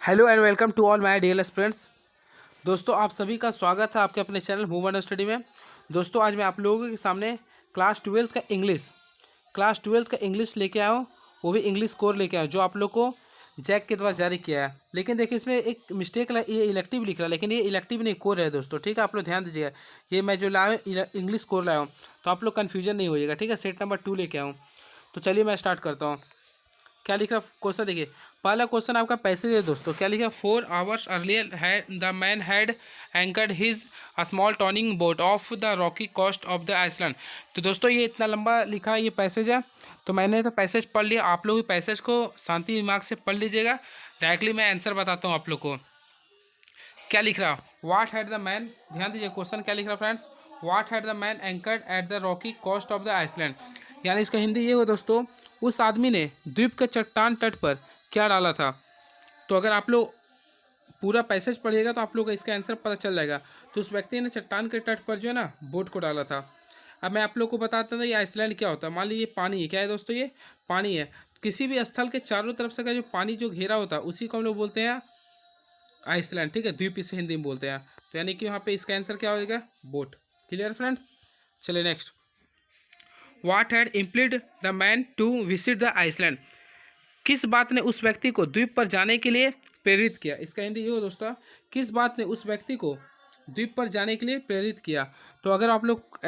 Hello and welcome to all my dear friends. दोस्तों, आप सभी का स्वागत है आपके अपने चैनल मूव एंड स्टडी में। दोस्तों, आज मैं आप लोगों के सामने क्लास ट्वेल्थ का इंग्लिश लेके आया हूँ। वो भी इंग्लिश कोर लेके आया हूँ जो आप लोग को जैक के द्वारा जारी किया है। लेकिन देखिए, इसमें एक मिस्टेक ये इलेक्टिव लिख रहा है, लेकिन ये इलेक्टिव नहीं, कोर है दोस्तों। ठीक है, आप लोग ध्यान दीजिएगा। ये मैं जो लाया हूँ इंग्लिश कोर लाया हूँ, तो आप लोग कन्फ्यूजन नहीं होइएगा। ठीक है, सेट नंबर 2 लेके आया हूँ। तो चलिए मैं स्टार्ट करता हूँ। क्या लिख रहा क्वेश्चन देखिए। पहला क्वेश्चन आपका पैसेज है दोस्तों। क्या लिखा, 4 hours earlier had the man had anchored his small turning boat off the rocky coast of the island. तो दोस्तों, ये इतना लंबा लिखा है, ये पैसेज है। तो मैंने तो पैसेज पढ़ लिया, आप लोग भी पैसेज को शांति दिमाग से पढ़ लीजिएगा। डायरेक्टली मैं आंसर बताता हूँ आप लोग को। क्या लिख रहा, वाट हैड द मैन, ध्यान दीजिए क्वेश्चन क्या लिख रहा friends. What had the man anchored at the rocky coast of the island. यानी इसका हिंदी ये हो दोस्तों, उस आदमी ने द्वीप के चट्टान तट पर क्या डाला था। तो अगर आप लोग पूरा पैसेज पढ़िएगा तो आप लोग को इसका आंसर पता चल जाएगा। तो उस व्यक्ति ने चट्टान के तट पर जो है ना बोट को डाला था। अब मैं आप लोग को बताता था ये आइसलैंड क्या होता है। मान लीजिए पानी है, क्या है दोस्तों, ये पानी है। किसी भी स्थल के चारों तरफ से का जो पानी जो घेरा होता है उसी को हम लोग बोलते हैं आइसलैंड। ठीक है, द्वीप इसे हिंदी में बोलते हैं। तो यानी कि वहाँ पे इसका आंसर क्या हो जाएगा, बोट। क्लियर फ्रेंड्स, चलिए next. What had implied the man to visit the island. किस बात ने उस व्यक्ति को द्वीप पर जाने के लिए प्रेरित किया। इसका हिंदी ये हो दोस्तों, किस बात ने उस व्यक्ति को द्वीप पर जाने के लिए प्रेरित किया। तो अगर आप लोग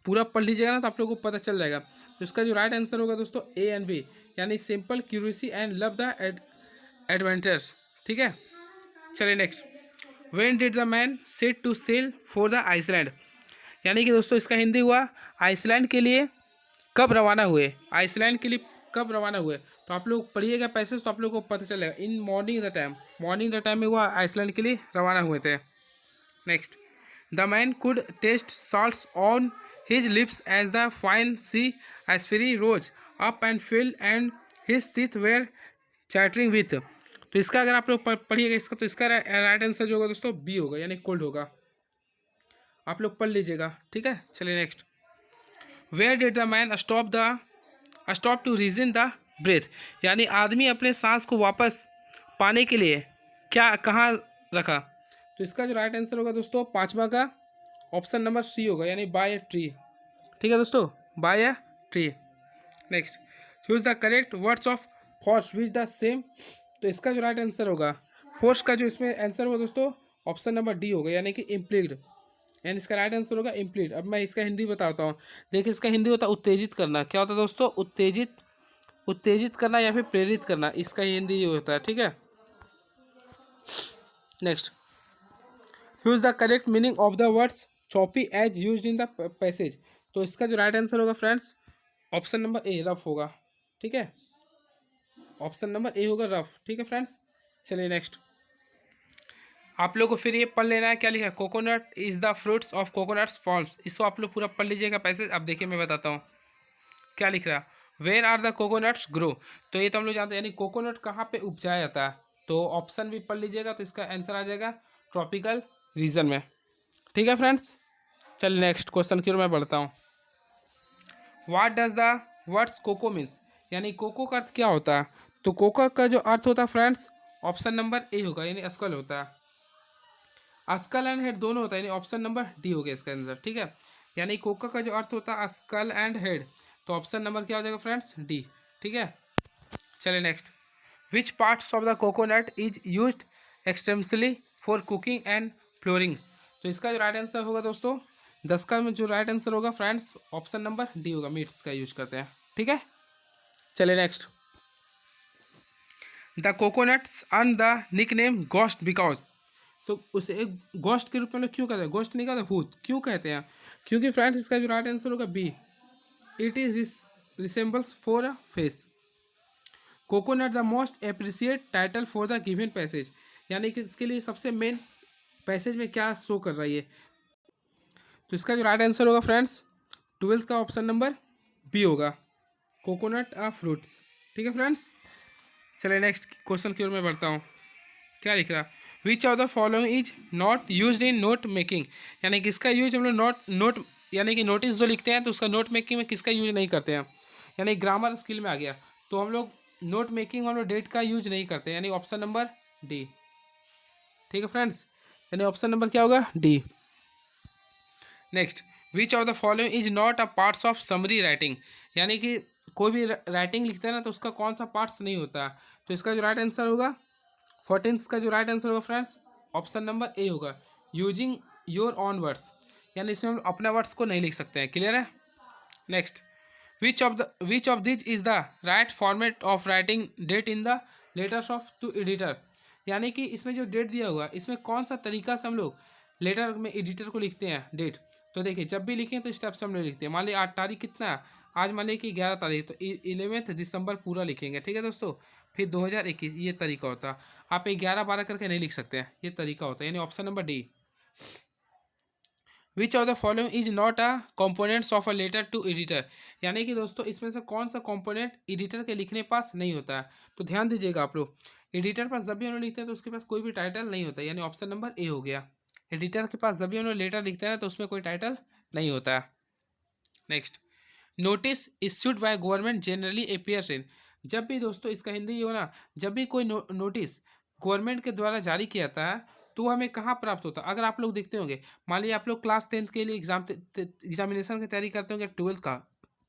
पूरा पढ़ लीजिएगा ना तो आप लोगों को पता चल जाएगा। तो इसका जो राइट आंसर होगा दोस्तों, ए एंड बी, यानी simple curiosity and love the adventures. ठीक है, चलिए next. When did the man set to sail for the island. यानी कि दोस्तों इसका हिंदी हुआ, आइसलैंड के लिए कब रवाना हुए। आइसलैंड के लिए कब रवाना हुए। तो आप लोग पढ़िएगा पैसेज तो आप लोग को पता चलेगा। इन मॉर्निंग द टाइम में वह आइसलैंड के लिए रवाना हुए थे। Next, the man could taste salts on his lips as the fine sea spray rose up and fell and his teeth were chattering with. तो इसका अगर आप लोग पढ़िएगा इसका, तो इसका राइट आंसर जो होगा दोस्तों बी होगा, यानी कोल्ड होगा। आप लोग पढ़ लीजिएगा। ठीक है, चलिए next. Where did the man stop to regain the breath. यानी आदमी अपने सांस को वापस पाने के लिए क्या कहाँ रखा। तो इसका जो राइट आंसर होगा दोस्तों पांचवा का ऑप्शन नंबर सी होगा, यानी बाय ए ट्री। ठीक है दोस्तों, by a tree. Next, choose the correct words of force which the same. तो इसका जो राइट आंसर होगा, फोर्स का जो इसमें आंसर होगा दोस्तों ऑप्शन नंबर डी होगा, यानी कि इम्प्लीड। एंड इसका राइट आंसर होगा इम्प्लीड। अब मैं इसका हिंदी बताता हूँ। देखिए, इसका हिंदी होता है उत्तेजित करना। क्या होता है दोस्तों, उत्तेजित करना या फिर प्रेरित करना, इसका हिंदी ये होता है। ठीक है, next. Use the correct meaning of the words choppy as use in the passage. तो इसका जो राइट आंसर होगा friends option number A, rough होगा। ठीक है, ऑप्शन नंबर ए होगा, रफ। ठीक है फ्रेंड्स, चलिए नेक्स्ट। आप लोग को फिर ये पढ़ लेना है। क्या लिखा है, coconut is the fruits of coconuts forms. इसको आप लोग पूरा पढ़ लीजिएगा पैसेज। अब देखिए मैं बताता हूँ क्या लिख रहा है। Where are the coconuts grow. तो ये तो हम लोग जानते हैं, यानी कोकोनट कहाँ पे उपजाया जाता है। तो ऑप्शन भी पढ़ लीजिएगा, तो इसका आंसर आ जाएगा ट्रॉपिकल रीजन में। ठीक है फ्रेंड्स, चलिए नेक्स्ट क्वेश्चन की ओर मैं बढ़ता हूँ। What does the words coco means. यानी कोको का अर्थ क्या होता है। तो कोको का जो अर्थ होता है फ्रेंड्स ऑप्शन नंबर ए होगा, यानी अस्कल होता है। अस्कल एंड हेड दोनों होता है, यानी ऑप्शन नंबर डी हो गया इसका आंसर। ठीक है, यानी कोका का जो अर्थ होता है अस्कल एंड हेड, तो ऑप्शन नंबर क्या हो जाएगा फ्रेंड्स, डी। ठीक है, चलिए next. Which parts of the coconut is used extensively for cooking and flooring. तो इसका जो राइट आंसर होगा दोस्तों 10 का में जो राइट आंसर होगा फ्रेंड्स ऑप्शन नंबर डी होगा, मीट्स का यूज करते हैं। ठीक है, चलिए next. The coconuts earn the nick name ghost because. तो उसे एक घोस्ट के रूप में लोग क्यों कहते हैं, घोस्ट नहीं कहते, भूत क्यों कहते हैं। क्योंकि फ्रेंड्स इसका जो राइट आंसर होगा B, it is resembles for a face. Coconut the most appreciate title for the given passage. यानी कि इसके लिए सबसे मेन पैसेज में क्या शो कर रहा है ये। तो इसका जो राइट आंसर होगा फ्रेंड्स 12th का ऑप्शन नंबर बी होगा, कोकोनट आ फ्रूट्स। ठीक है फ्रेंड्स, चलिए नेक्स्ट क्वेश्चन की ओर मैं बढ़ता हूँ। क्या लिख रहा, विच of the following is not use in note making. यानी कि इसका यूज हम लोग नोट यानी कि नोटिस जो लिखते हैं तो उसका नोट मेकिंग में किसका यूज नहीं करते हैं। यानी ग्रामर स्किल में आ गया, तो हम लोग नोट मेकिंग हम लोग डेट का यूज नहीं करते, यानी ऑप्शन नंबर डी। ठीक है फ्रेंड्स, यानी ऑप्शन नंबर क्या होगा, D. Next, which of the following is not a parts of summary writing, यानी कि कोई भी राइटिंग लिखता है ना तो उसका कौन सा पार्ट्स नहीं होता। तो इसका जो राइट आंसर होगा 14 का जो राइट आंसर होगा फ्रेंड्स, ऑप्शन नंबर ए होगा, यूजिंग योर ऑन वर्ड्स, यानी इसमें हम अपने वर्ड्स को नहीं लिख सकते हैं। क्लियर है। Next, which of this is the right format of writing date in the letters of to editor, यानी कि इसमें जो डेट दिया हुआ इसमें कौन सा तरीका से हम लोग लेटर में एडिटर को लिखते हैं डेट। तो देखिए, जब भी लिखें तो इस टाइप से हम लोग लिखते हैं। मान लीजिए आज तारीख कितना है, आज मान लीजिए कि 11 तारीख, तो 11 दिसंबर पूरा लिखेंगे। ठीक है दोस्तों, फिर 2021, ये तरीका होता है। आप 11-12 करके नहीं लिख सकते हैं, ये तरीका होता है, यानी option number D. Which of the following is not a components of a letter to editor, यानी कि दोस्तों इसमें से कौन सा कॉम्पोनेंट एडिटर के लिखने पास नहीं होता है। तो ध्यान दीजिएगा आप लोग, एडिटर पास जब भी हम लोग लिखते हैं तो उसके पास कोई भी टाइटल नहीं होता, यानी ऑप्शन नंबर ए हो गया। एडिटर के पास जब भी हम लोग लेटर लिखते हैं तो उसमें कोई टाइटल नहीं होता है। Next, notice issued by government generally appears in, जब भी दोस्तों इसका हिंदी ये हो ना, जब भी कोई नोटिस गवर्नमेंट के द्वारा जारी किया जाता है तो हमें कहाँ प्राप्त होता है। अगर आप लोग देखते होंगे, मान लीजिए आप लोग क्लास 10th के लिए एग्जामिनेशन की तैयारी करते होंगे 12th का,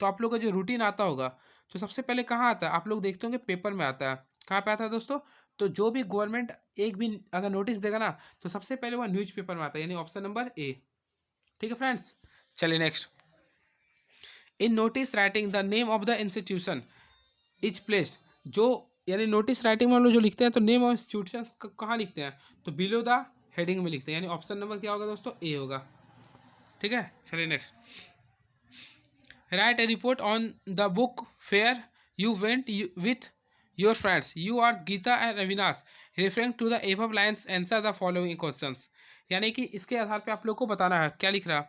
तो आप लोग का जो रूटीन आता होगा तो सबसे पहले कहाँ आता है, आप लोग देखते होंगे पेपर में आता है। कहाँ पे आता है दोस्तों, तो जो भी गवर्नमेंट एक भी अगर नोटिस देगा ना तो सबसे पहले वह न्यूज़पेपर में आता है, यानी ऑप्शन नंबर ए। ठीक है फ्रेंड्स, चलिए next, in notice writing the name of the institution is placed, जो यानी नोटिस राइटिंग में हम लोग जो लिखते हैं तो नेम ऑफ इंस्टीट्यूशन कहाँ लिखते हैं, तो बिलो द हेडिंग में लिखते हैं, यानी ऑप्शन नंबर क्या होगा दोस्तों, ए होगा। ठीक है, चलिए next, write a report on the book fair you went with your friends, you are Gita and Avinash, referring to the above lines, answer the following questions, यानी कि इसके आधार पे आप लोग को बताना है क्या लिख रहा,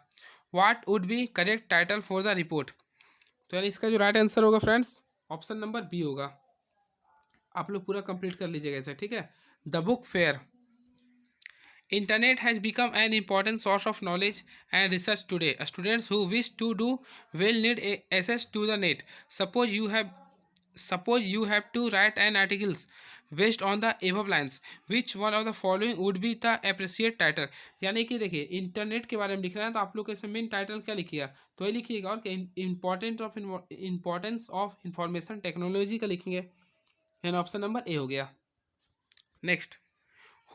what would be correct title for the report. तो यानी इसका जो राइट आंसर होगा फ्रेंड्स, ऑप्शन नंबर बी होगा। आप लोग पूरा कंप्लीट कर लीजिएगा इसे। ठीक है, the book fair, internet has become an important source of knowledge and research today. Students who wish to do well need access to the net. Suppose you have to write an articles based on the above lines. Which one of the following would be the appropriate title? यानी कि देखिए, internet के बारे में लिखना है तो आप लोग कैसे मेन टाइटल क्या लिखिएगा, तो ये लिखिएगा और इम्पोर्टेंस ऑफ इंफॉर्मेशन टेक्नोलॉजी का लिखेंगे, यानी ऑप्शन नंबर ए हो गया। Next,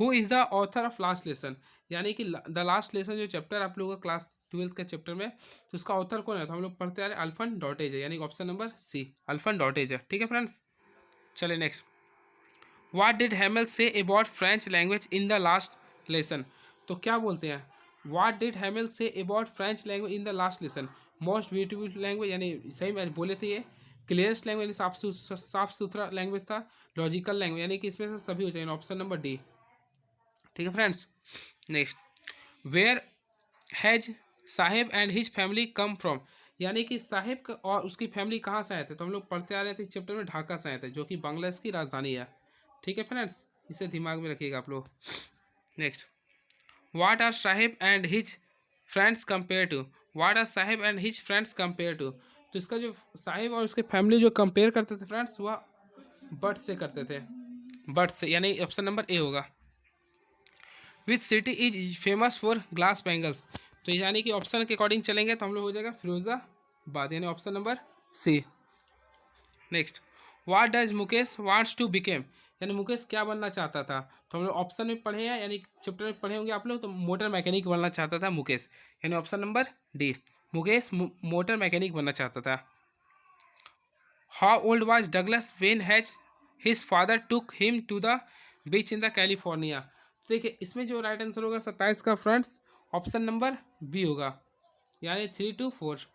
who is the author of last lesson, यानी कि द लास्ट लेसन जो चैप्टर आप लोगों का क्लास 12th का चैप्टर में, तो उसका ऑथर कौन है, तो हम लोग पढ़ते आ रहे अल्फन डॉटेज है, यानी ऑप्शन नंबर सी, अल्फन डॉटेज है। ठीक है फ्रेंड्स, चलिए next, what did Hamel say about French language in the last lesson, तो क्या बोलते हैं, what did Hamel say about French language in the last lesson, most beautiful language, यानी सही में बोले थे ये, क्लियरेस्ट लैंग्वेज, साफ सुथरा लैंग्वेज था, लॉजिकल लैंग्वेज, यानी कि इसमें से सभी हो जाए, ऑप्शन नंबर डी। ठीक है friends, next, where has Saheb and his family come from, यानी कि साहिब और उसकी फैमिली कहाँ से आए थे, तो हम लोग पढ़ते आ रहे थे चैप्टर में, ढाका से आए थे, जो कि बांग्लादेश की राजधानी है। ठीक है फ्रेंड्स, इसे दिमाग में रखिएगा आप लोग। Next, what are Saheb and his friends compare to, what are Saheb and his friends compare to, तो इसका जो साहिब और उसके फैमिली जो कंपेयर करते थे फ्रेंड्स, वह बर्ड से करते थे, बर्ड से, यानी ऑप्शन नंबर ए होगा। Which city is famous for glass bangles, तो यानी कि ऑप्शन के अकॉर्डिंग चलेंगे तो हम लोग हो जाएगा फिरोजाबाद, यानी option number C. Next, what does Mukesh wants to become, यानी मुकेश क्या बनना चाहता था, तो हम लोग ऑप्शन में पढ़े हैं, यानी चैप्टर में पढ़े होंगे आप लोग, तो मोटर मैकेनिक बनना चाहता था मुकेश, यानी option number D, Mukesh motor mechanic बनना चाहता था। How old was Douglas when has his father took him to the beach in the California, देखिए इसमें जो राइट आंसर होगा 27 का फ्रेंड्स, ऑप्शन नंबर बी होगा, यानी 3 to 4।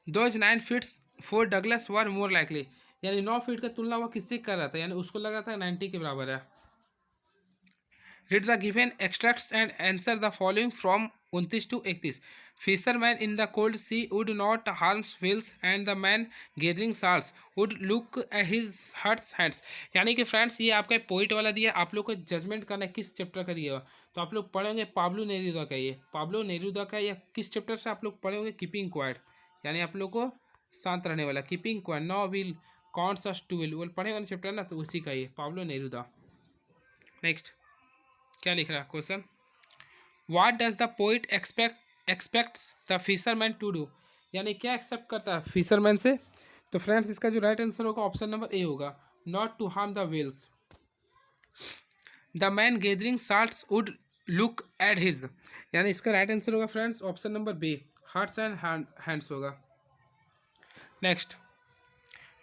Those 9 feets for Douglas were more likely, यानी 9 फीट का तुलना वह किससे कर रहा था, यानी उसको लगा था 90 के बराबर है। Read the given extracts and answer the following from 29 to 31। Fisherman in the cold sea would not harms whales and the man gathering salts would look at his hurts hands, यानी कि फ्रेंड्स ये आपका poet वाला दिया, आप लोग को judgement करना है किस चैप्टर का दिया हुआ, तो आप लोग पढ़ेंगे पाब्लो नेरुदा का, ये पाब्लो नेरुदा का, या किस चैप्टर से आप लोग पढ़ेंगे, कीपिंग क्वाइट, यानी आप लोग को शांत रहने वाला, keeping quiet, no will counts us to will, वो पढ़ेंगे चैप्टर ना, तो उसी का ये पाब्लो नेरुदा। नेक्स्ट क्या लिख रहा है question, what does the poet expect the fisherman to do, यानी क्या एक्सेप्ट करता है फिशरमैन से। तो फ्रेंड्स इसका जो राइट आंसर होगा ऑप्शन नंबर ए होगा, not to harm the whales. The man gathering salts would look at his, यानी इसका राइट आंसर होगा friends option number B, hearts and hands होगा। Next,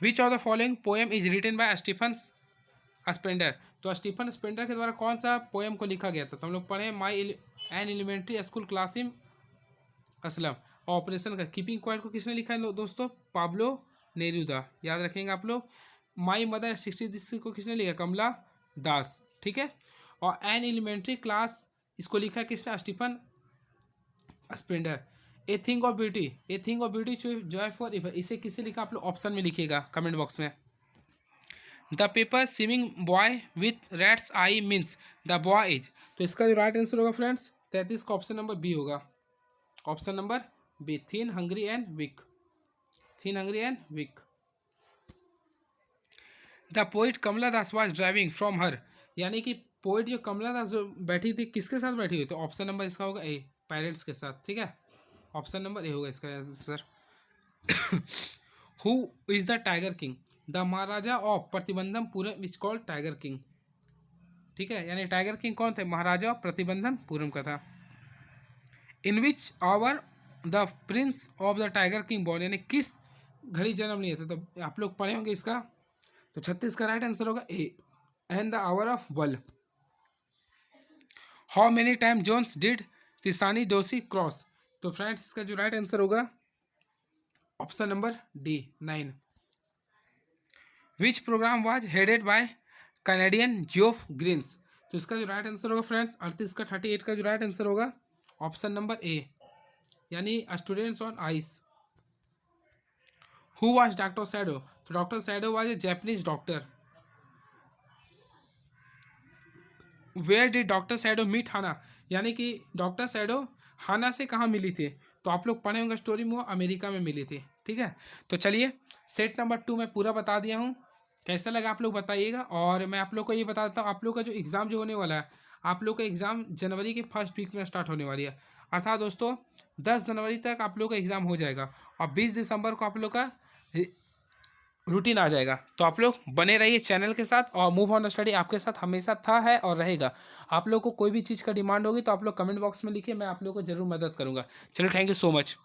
which of the following poem is written by Stephen Spender, तो Stephen Spender के द्वारा कौन सा poem को लिखा गया था। तो हम लोग पढ़े my an elementary school class in a slum. Operation का कीपिंग क्वाइट को किसने लिखा है दोस्तों, पाब्लो नेरुदा, याद रखेंगे आप लोग। माई मदर 66 को किसने लिखा, कमला दास, ठीक है। और एन एलिमेंट्री क्लास इसको लिखा किसने, Stephen Spender. A thing of beauty, a thing of beauty joy for ever, इसे किससे लिखा आप लोग ऑप्शन में लिखिएगा कमेंट बॉक्स में। The paper swimming boy with rats I means the boy is, तो इसका जो राइट आंसर होगा फ्रेंड्स 33 का ऑप्शन नंबर बी होगा, option number B, thin hungry and weak, thin hungry and weak. The poet Kamala Das was driving from her, यानी कि poet जो कमला दास जो बैठी थी किसके साथ बैठी हुई, तो ऑप्शन नंबर इसका होगा ए, पेरेंट्स के साथ, ठीक है, ऑप्शन नंबर ए होगा इसका answer. Who is the tiger king, the Maharaja of Pratibandapuram is called tiger king, ठीक है, यानी टाइगर किंग कौन थे, महाराजा ऑफ प्रतिबंधमपुरम का था। In which hour the prince of the tiger king born, यानी किस घड़ी जन्म लिए थे, तो आप लोग पढ़े होंगे इसका, तो 36 का राइट आंसर होगा A, and the hour of bull. How many time zones did Tishani Doshi cross, तो फ्रेंड्स इसका जो राइट आंसर होगा option number D 9। Which programme was headed by Canadian Geoff Greens, तो इसका जो राइट आंसर होगा फ्रेंड्स 38 का 38 का जो राइट आंसर होगा ऑप्शन नंबर ए, यानी students on ice. Who was doctor Sadao, तो doctor Sadao was a Japanese doctor. Where did doctor Sadao meet Hana, यानी कि डॉक्टर सैडो हाना से कहाँ मिली थी, तो आप लोग पढ़े होंगे स्टोरी में, वो अमेरिका में मिली थी, ठीक है। तो चलिए सेट नंबर 2 मैं पूरा बता दिया हूँ, कैसा लगा आप लोग बताइएगा। और मैं आप लोग को ये बता देता हूँ, आप लोग का जो एग्ज़ाम जो होने वाला है, आप लोग का एग्ज़ाम जनवरी के फर्स्ट वीक में स्टार्ट होने वाली है, अर्थात दोस्तों 10 जनवरी तक आप लोग का एग्ज़ाम हो जाएगा, और 20 दिसंबर को आप लोग का रूटीन आ जाएगा। तो आप लोग बने रहिए चैनल के साथ, और मूव ऑन स्टडी आपके साथ हमेशा था, है और रहेगा। आप लोग को कोई भी चीज़ का डिमांड होगी तो आप लोग कमेंट बॉक्स में लिखिए, मैं आप लोग को जरूर मदद करूँगा। चलो थैंक यू सो मच।